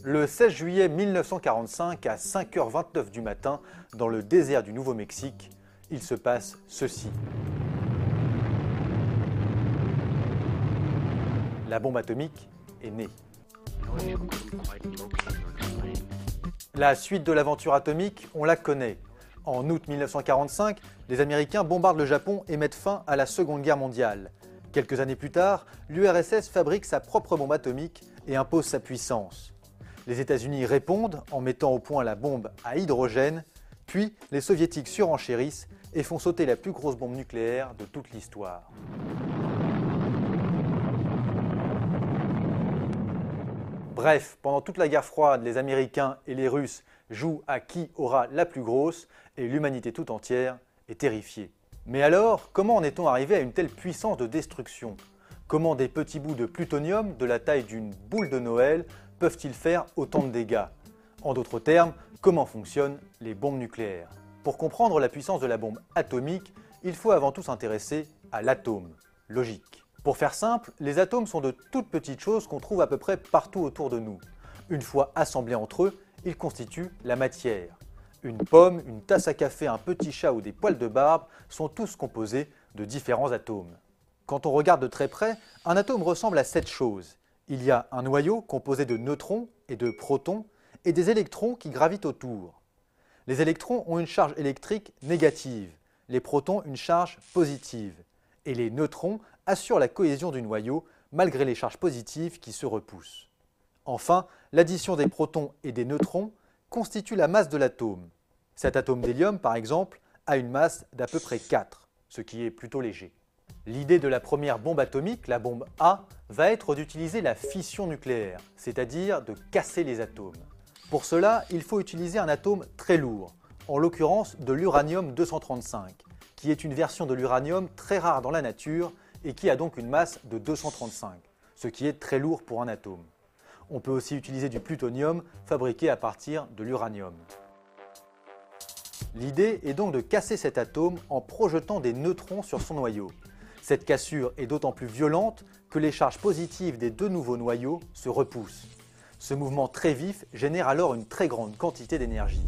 Le 16 juillet 1945, à 5h29 du matin, dans le désert du Nouveau-Mexique, il se passe ceci. La bombe atomique est née. La suite de l'aventure atomique, on la connaît. En août 1945, les Américains bombardent le Japon et mettent fin à la Seconde Guerre mondiale. Quelques années plus tard, l'URSS fabrique sa propre bombe atomique et impose sa puissance. Les États-Unis répondent en mettant au point la bombe à hydrogène, puis les Soviétiques surenchérissent et font sauter la plus grosse bombe nucléaire de toute l'histoire. Bref, pendant toute la guerre froide, les Américains et les Russes jouent à qui aura la plus grosse et l'humanité tout entière est terrifiée. Mais alors, comment en est-on arrivé à une telle puissance de destruction? Comment des petits bouts de plutonium de la taille d'une boule de Noël peuvent-ils faire autant de dégâts? En d'autres termes, comment fonctionnent les bombes nucléaires? Pour comprendre la puissance de la bombe atomique, il faut avant tout s'intéresser à l'atome. Logique. Pour faire simple, les atomes sont de toutes petites choses qu'on trouve à peu près partout autour de nous. Une fois assemblés entre eux, ils constituent la matière. Une pomme, une tasse à café, un petit chat ou des poils de barbe sont tous composés de différents atomes. Quand on regarde de très près, un atome ressemble à cette chose. Il y a un noyau composé de neutrons et de protons et des électrons qui gravitent autour. Les électrons ont une charge électrique négative, les protons une charge positive, et les neutrons assurent la cohésion du noyau malgré les charges positives qui se repoussent. Enfin, l'addition des protons et des neutrons constitue la masse de l'atome. Cet atome d'hélium, par exemple, a une masse d'à peu près 4, ce qui est plutôt léger. L'idée de la première bombe atomique, la bombe A, va être d'utiliser la fission nucléaire, c'est-à-dire de casser les atomes. Pour cela, il faut utiliser un atome très lourd, en l'occurrence de l'uranium-235, qui est une version de l'uranium très rare dans la nature et qui a donc une masse de 235, ce qui est très lourd pour un atome. On peut aussi utiliser du plutonium fabriqué à partir de l'uranium. L'idée est donc de casser cet atome en projetant des neutrons sur son noyau. Cette cassure est d'autant plus violente que les charges positives des deux nouveaux noyaux se repoussent. Ce mouvement très vif génère alors une très grande quantité d'énergie.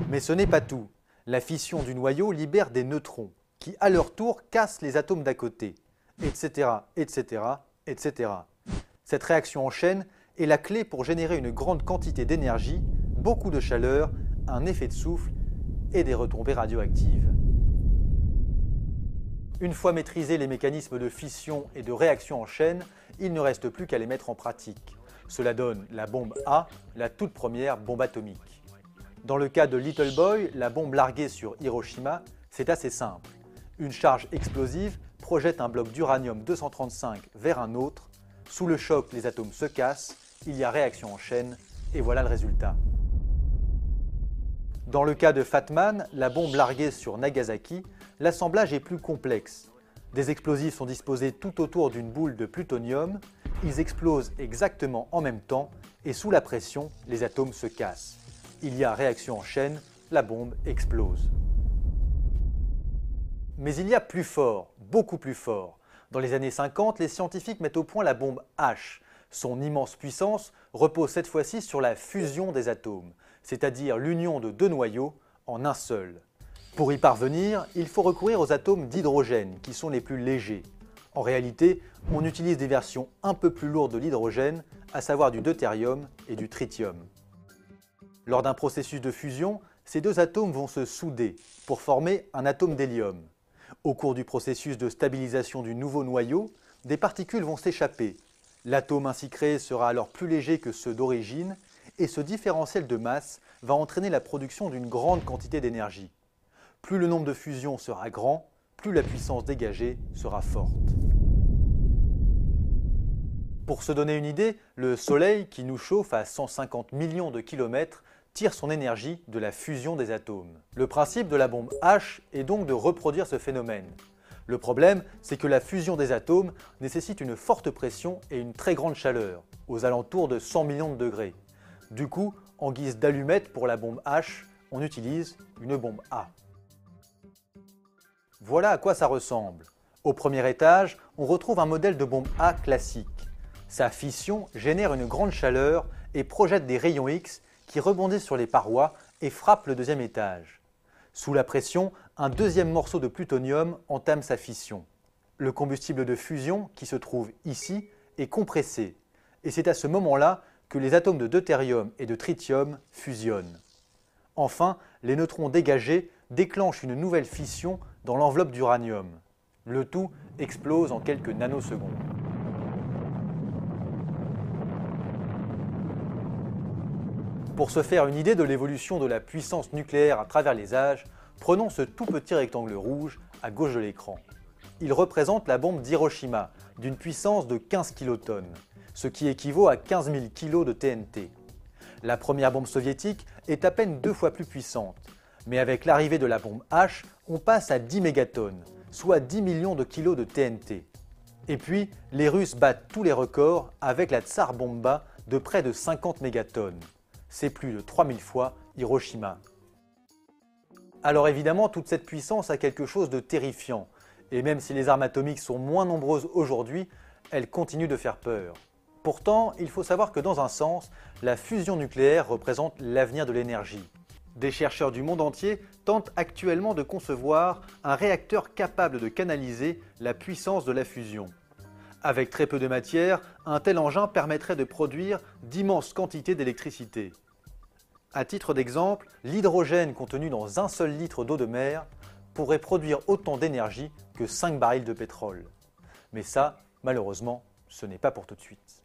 Mais ce n'est pas tout. La fission du noyau libère des neutrons, qui à leur tour cassent les atomes d'à côté, etc., etc., etc. Cette réaction en chaîne est la clé pour générer une grande quantité d'énergie, beaucoup de chaleur, un effet de souffle et des retombées radioactives. Une fois maîtrisés les mécanismes de fission et de réaction en chaîne, il ne reste plus qu'à les mettre en pratique. Cela donne la bombe A, la toute première bombe atomique. Dans le cas de Little Boy, la bombe larguée sur Hiroshima, c'est assez simple. Une charge explosive projette un bloc d'uranium-235 vers un autre. Sous le choc, les atomes se cassent, il y a réaction en chaîne, et voilà le résultat. Dans le cas de Fat Man, la bombe larguée sur Nagasaki, l'assemblage est plus complexe. Des explosifs sont disposés tout autour d'une boule de plutonium, ils explosent exactement en même temps, et sous la pression, les atomes se cassent. Il y a réaction en chaîne, la bombe explose. Mais il y a plus fort, beaucoup plus fort. Dans les années 50, les scientifiques mettent au point la bombe H. Son immense puissance repose cette fois-ci sur la fusion des atomes, c'est-à-dire l'union de deux noyaux en un seul. Pour y parvenir, il faut recourir aux atomes d'hydrogène, qui sont les plus légers. En réalité, on utilise des versions un peu plus lourdes de l'hydrogène, à savoir du deutérium et du tritium. Lors d'un processus de fusion, ces deux atomes vont se souder pour former un atome d'hélium. Au cours du processus de stabilisation du nouveau noyau, des particules vont s'échapper. L'atome ainsi créé sera alors plus léger que ceux d'origine et ce différentiel de masse va entraîner la production d'une grande quantité d'énergie. Plus le nombre de fusions sera grand, plus la puissance dégagée sera forte. Pour se donner une idée, le Soleil, qui nous chauffe à 150 millions de kilomètres, tire son énergie de la fusion des atomes. Le principe de la bombe H est donc de reproduire ce phénomène. Le problème, c'est que la fusion des atomes nécessite une forte pression et une très grande chaleur, aux alentours de 100 millions de degrés. Du coup, en guise d'allumette pour la bombe H, on utilise une bombe A. Voilà à quoi ça ressemble. Au premier étage, on retrouve un modèle de bombe A classique. Sa fission génère une grande chaleur et projette des rayons X qui rebondissent sur les parois et frappent le deuxième étage. Sous la pression, un deuxième morceau de plutonium entame sa fission. Le combustible de fusion, qui se trouve ici, est compressé, et c'est à ce moment-là que les atomes de deutérium et de tritium fusionnent. Enfin, les neutrons dégagés déclenchent une nouvelle fission dans l'enveloppe d'uranium. Le tout explose en quelques nanosecondes. Pour se faire une idée de l'évolution de la puissance nucléaire à travers les âges, prenons ce tout petit rectangle rouge à gauche de l'écran. Il représente la bombe d'Hiroshima, d'une puissance de 15 kilotonnes, ce qui équivaut à 15 000 kg de TNT. La première bombe soviétique est à peine 2 fois plus puissante, mais avec l'arrivée de la bombe H, on passe à 10 mégatonnes, soit 10 millions de kilos de TNT. Et puis, les Russes battent tous les records avec la Tsar Bomba de près de 50 mégatonnes. C'est plus de 3000 fois Hiroshima. Alors évidemment, toute cette puissance a quelque chose de terrifiant, et même si les armes atomiques sont moins nombreuses aujourd'hui, elles continuent de faire peur. Pourtant, il faut savoir que dans un sens, la fusion nucléaire représente l'avenir de l'énergie. Des chercheurs du monde entier tentent actuellement de concevoir un réacteur capable de canaliser la puissance de la fusion. Avec très peu de matière, un tel engin permettrait de produire d'immenses quantités d'électricité. À titre d'exemple, l'hydrogène contenu dans un seul litre d'eau de mer pourrait produire autant d'énergie que 5 barils de pétrole. Mais ça, malheureusement, ce n'est pas pour tout de suite.